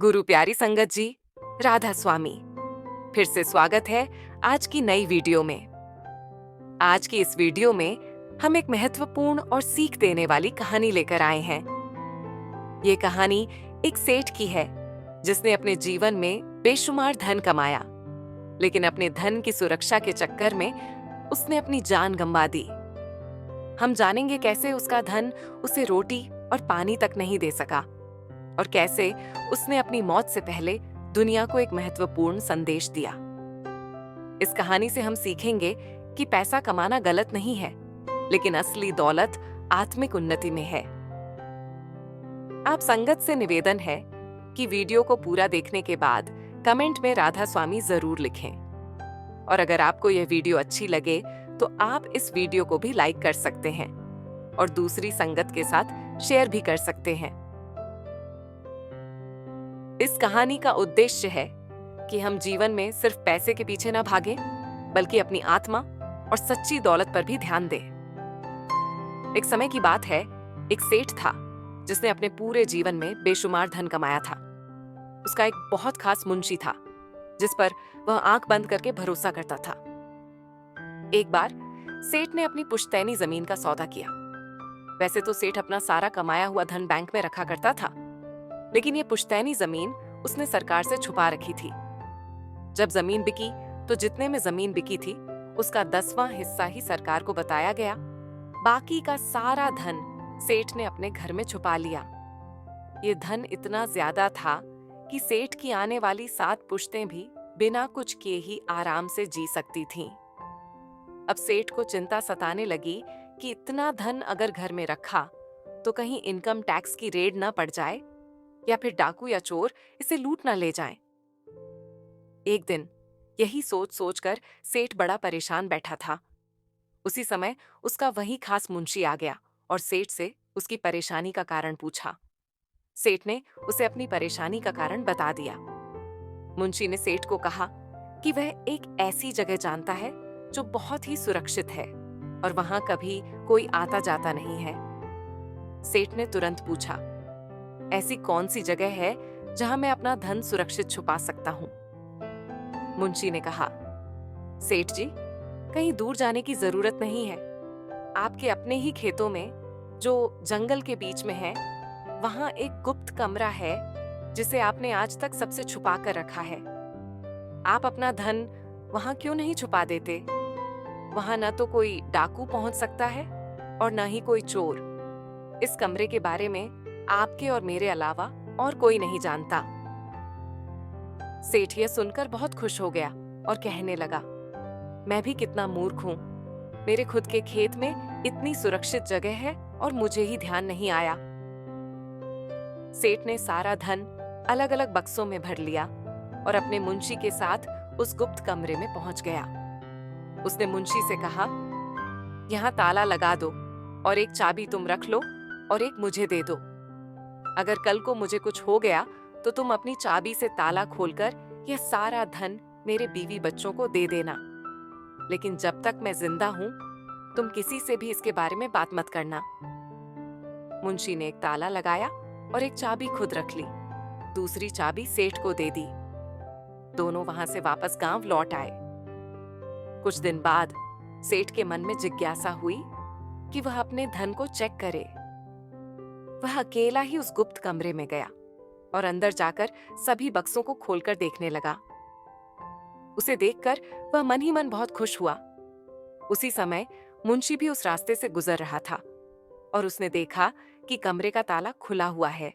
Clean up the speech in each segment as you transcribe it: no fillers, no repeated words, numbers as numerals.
गुरु प्यारी संगत जी, राधा स्वामी। फिर से स्वागत है आज की नई वीडियो में। आज की इस वीडियो में हम एक महत्वपूर्ण और सीख देने वाली कहानी लेकर आए हैं। ये कहानी एक सेठ की है जिसने अपने जीवन में बेशुमार धन कमाया, लेकिन अपने धन की सुरक्षा के चक्कर में उसने अपनी जान गंवा दी। हम जानेंगे कैसे उसका धन उसे रोटी और पानी तक नहीं दे सका और कैसे उसने अपनी मौत से पहले दुनिया को एक महत्वपूर्ण संदेश दिया। इस कहानी से हम सीखेंगे कि पैसा कमाना गलत नहीं है, लेकिन असली दौलत आत्मिक उन्नति में है। आप संगत से निवेदन है कि वीडियो को पूरा देखने के बाद कमेंट में राधा स्वामी जरूर लिखें। और अगर आपको यह वीडियो अच्छी लगे तो आप इस वीडियो को भी लाइक कर सकते हैं और दूसरी संगत के साथ शेयर भी कर सकते हैं। इस कहानी का उद्देश्य है कि हम जीवन में सिर्फ पैसे के पीछे न भागें, बल्कि अपनी आत्मा और सच्ची दौलत पर भी ध्यान दें। एक समय की बात है, एक सेठ था जिसने अपने पूरे जीवन में बेशुमार धन कमाया था। उसका एक बहुत खास मुंशी था जिस पर वह आंख बंद करके भरोसा करता था। एक बार सेठ ने अपनी पुश्तैनी जमीन का सौदा किया। वैसे तो सेठ अपना सारा कमाया हुआ धन बैंक में रखा करता था, लेकिन ये पुश्तैनी जमीन उसने सरकार से छुपा रखी थी। जब जमीन बिकी तो जितने में जमीन बिकी थी उसका 10वां हिस्सा ही सरकार को बताया गया। बाकी का सारा धन सेठ ने अपने घर में छुपा लिया। ये धन इतना ज्यादा था कि सेठ की आने वाली 7 पुश्तें भी बिना कुछ किए ही आराम से जी सकती थीं। अब सेठ को चिंता सताने लगी कि इतना धन अगर घर में रखा तो कहीं इनकम टैक्स की रेड ना पड़ जाए या फिर डाकू या चोर इसे लूट ना ले जाएं। एक दिन यही सोच सोचकर सेठ बड़ा परेशान बैठा था। उसी समय उसका वही खास मुंशी आ गया और सेठ से उसकी परेशानी का कारण पूछा। सेठ ने उसे अपनी परेशानी का कारण बता दिया। मुंशी ने सेठ को कहा कि वह एक ऐसी जगह जानता है जो बहुत ही सुरक्षित है और वहां कभी कोई आता जाता नहीं है। सेठ ने तुरंत पूछा, ऐसी कौन सी जगह है जहां मैं अपना धन सुरक्षित छुपा सकता हूं? मुंशी ने कहा, सेठ जी, कहीं दूर जाने की जरूरत नहीं है। आपके अपने ही खेतों में जो जंगल के बीच में है, वहां एक गुप्त कमरा है जिसे आपने आज तक सबसे छुपा कर रखा है। आप अपना धन वहां क्यों नहीं छुपा देते? वहां न तो कोई डाकू पहुंच सकता है और न ही कोई चोर। इस कमरे के बारे में आपके और मेरे अलावा और कोई नहीं जानता। सेठ यह सुनकर बहुत खुश हो गया और कहने लगा, मैं भी कितना मूर्ख हूं। मेरे खुद के खेत में इतनी सुरक्षित जगह है और मुझे ही ध्यान नहीं आया। सेठ ने सारा धन अलग अलग बक्सों में भर लिया और अपने मुंशी के साथ उस गुप्त कमरे में पहुंच गया। उसने मुंशी से कहा, यहाँ ताला लगा दो और एक चाबी तुम रख लो और एक मुझे दे दो। अगर कल को मुझे कुछ हो गया तो तुम अपनी चाबी से ताला खोलकर यह सारा धन मेरे बीवी बच्चों को दे देना। लेकिन जब तक मैं जिंदा हूं तुम किसी से भी इसके बारे में बात मत करना। मुंशी ने एक ताला लगाया और एक चाबी खुद रख ली। दूसरी चाबी सेठ को दे दी। दोनों वहां से वापस गांव लौट आए। कुछ दिन बाद सेठ के मन में जिज्ञासा हुई कि वह अपने धन को चेक करे। वह अकेला ही उस गुप्त कमरे में गया और अंदर जाकर सभी बक्सों को खोलकर देखने लगा। उसे देखकर वह मन ही मन बहुत खुश हुआ। उसी समय मुंशी भी उस रास्ते से गुजर रहा था और उसने देखा कि कमरे का ताला खुला हुआ है।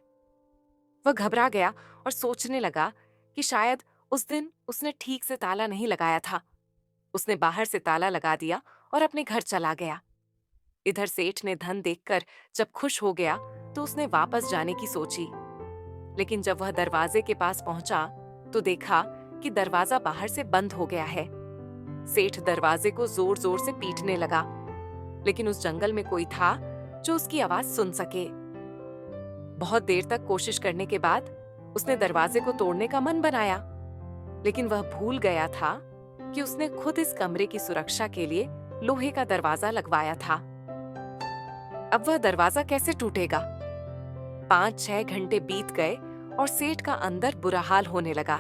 वह घबरा गया और सोचने लगा कि शायद उस दिन उसने ठीक से ताला नहीं लगाया था। उसने बाहर से ताला लगा दिया और अपने घर चला गया। इधर सेठ ने धन देखकर जब खुश हो गया तो उसने वापस जाने की सोची, लेकिन जब वह दरवाजे के पास पहुंचा तो देखा कि दरवाजा बाहर से बंद हो गया है। सेठ दरवाजे को जोर जोर से पीटने लगा, लेकिन उस जंगल में कोई था जो उसकी आवाज सुन सके। बहुत देर तक कोशिश करने के बाद उसने दरवाजे को तोड़ने का मन बनाया, लेकिन वह भूल गया था कि उसने खुद इस कमरे की सुरक्षा के लिए लोहे का दरवाजा लगवाया था। अब वह दरवाजा कैसे टूटेगा? 5-6 घंटे बीत गए और सेठ का अंदर बुरा हाल होने लगा।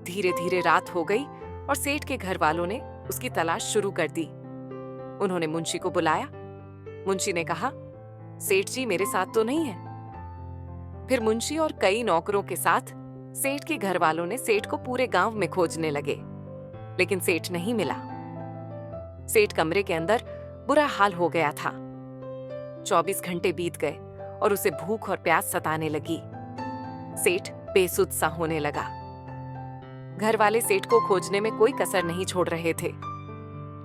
धीरे धीरे रात हो गई और सेठ के घर वालों ने उसकी तलाश शुरू कर दी। उन्होंने मुंशी को बुलाया। मुंशी ने कहा, सेठ जी मेरे साथ तो नहीं है। फिर मुंशी और कई नौकरों के साथ सेठ के घर वालों ने सेठ को पूरे गांव में खोजने लगे, लेकिन सेठ नहीं मिला। सेठ कमरे के अंदर बुरा हाल हो गया था। 24 घंटे बीत गए और उसे भूख और प्यास सताने लगी। सेठ बेसुध सा होने लगा। घर वाले सेठ को खोजने में कोई कसर नहीं छोड़ रहे थे,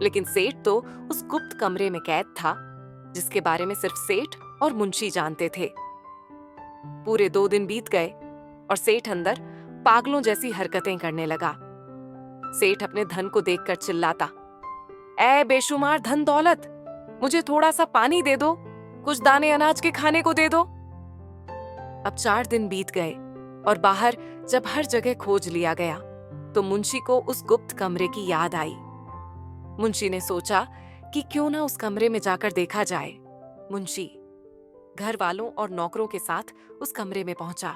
लेकिन सेठ तो उस गुप्त कमरे में कैद था जिसके बारे में सिर्फ सेठ और मुंशी जानते थे। पूरे 2 दिन बीत गए और सेठ अंदर पागलों जैसी हरकतें करने लगा। सेठ अपने धन को देखकर चिल्लाता, ऐ बेशुमार धन दौलत, मुझे थोड़ा सा पानी दे दो, कुछ दाने अनाज के खाने को दे दो। अब 4 दिन बीत गए और बाहर जब हर जगह खोज लिया गया तो मुंशी को उस गुप्त कमरे की याद आई। मुंशी ने सोचा कि क्यों ना उस कमरे में जाकर देखा जाए। मुंशी घर वालों और नौकरों के साथ उस कमरे में पहुंचा।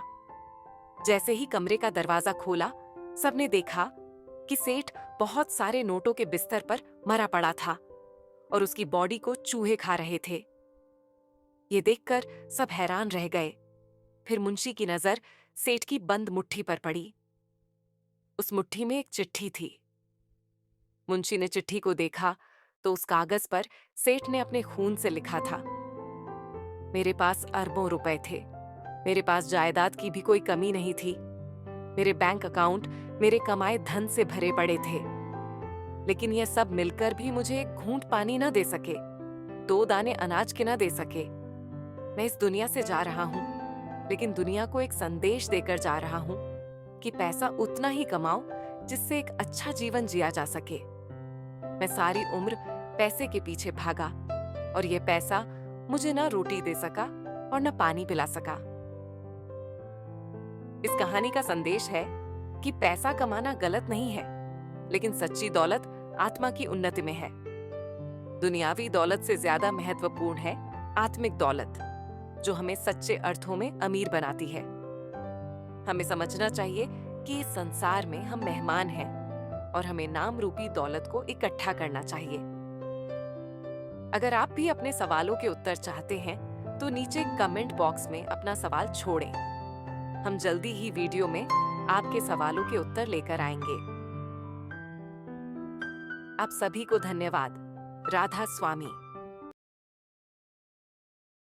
जैसे ही कमरे का दरवाजा खोला, सबने देखा कि सेठ बहुत सारे नोटों के बिस्तर पर मरा पड़ा था और उसकी बॉडी को चूहे खा रहे थे। ये देखकर सब हैरान रह गए। फिर मुंशी की नजर सेठ की बंद मुट्ठी पर पड़ी। उस मुट्ठी में एक चिट्ठी थी। मुंशी ने चिट्ठी को देखा तो उस कागज पर सेठ ने अपने खून से लिखा था, मेरे पास अरबों रुपए थे, मेरे पास जायदाद की भी कोई कमी नहीं थी, मेरे बैंक अकाउंट मेरे कमाए धन से भरे पड़े थे, लेकिन यह सब मिलकर भी मुझे एक घूंट पानी न दे सके, 2 दाने अनाज के न दे सके। मैं इस दुनिया से जा रहा हूं, लेकिन दुनिया को एक संदेश देकर जा रहा हूं कि पैसा उतना ही कमाओ जिससे एक अच्छा जीवन जिया जा सके। मैं सारी उम्र पैसे के पीछे भागा और ये पैसा मुझे ना रोटी दे सका और न पानी पिला सका। इस कहानी का संदेश है कि पैसा कमाना गलत नहीं है, लेकिन सच्ची दौलत आत्मा की उन्नति में है। दुनियावी दौलत से ज्यादा महत्वपूर्ण है आत्मिक दौलत, जो हमें सच्चे अर्थों में अमीर बनाती है। हमें समझना चाहिए कि इस संसार में हम मेहमान हैं और हमें नाम रूपी दौलत को इकट्ठा करना चाहिए। अगर आप भी अपने सवालों के उत्तर चाहते हैं तो नीचे कमेंट बॉक्स में अपना सवाल छोड़ें। हम जल्दी ही वीडियो में आपके सवालों के उत्तर लेकर आएंगे। आप सभी को धन्यवाद। राधा स्वामी।